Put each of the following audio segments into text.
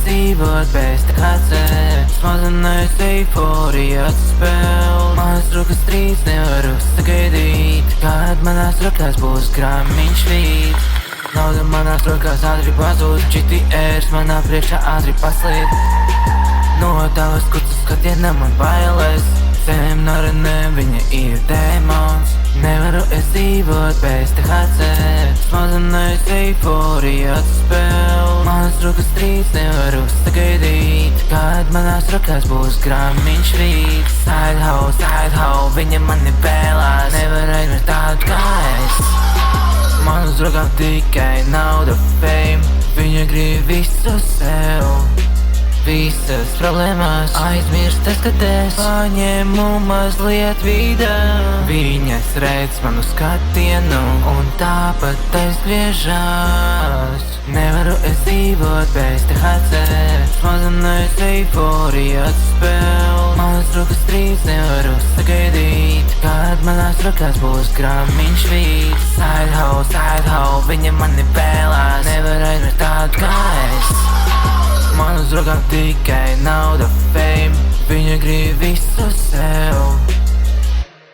dzīvot bez tā kā ceļš. Smadzenēs eiforija atspēl. Manas rokas trīc, nevaru sagaidīt, kad manās rokās būs gramiņš vīds. Nauda manās rokās ātri pazūd, GTRs manā priekšā ātri paslīd. No tavas kucas skatienam man bailes, zem naranēm viņa ir dēmons. Nevaru es dzīvot bez THC, smadzenēs eiforija atspēl. Manas rokas trīc, nevaru sagaidīt, kad manās rokās būs gramiņš vīds. Side hoe, viņa mani vēlās, nevar aizmirst tādu kā es. Manas rokām tikai nauda, fame, viņa grib visu sev. Visas problēmas aizmirstas, kad es paņēmu mazliet vidē. Viņas redz manu skatienu un tāpat aizgriežās. Nevaru es dzīvot bez THC, smadzenēs eiforija atspēl. Manas rokas trīc, nevaru sagaidīt, kad manās rokās būs gramiņš vīds. Side hoe, viņa mani vēlās, nevar aizmirst tādu kā es. Manas rokām tikai nauda, fame, viņa grib visu sev.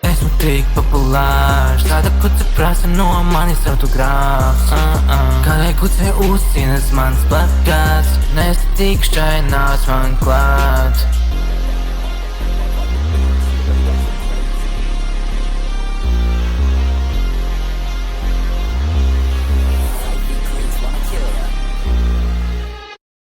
Esmu tik populārs, kāda kuce prasa no manis autogrāfs. Kādai kucei uzcīnas mans plakāts, nestatīk šķainās man klāt.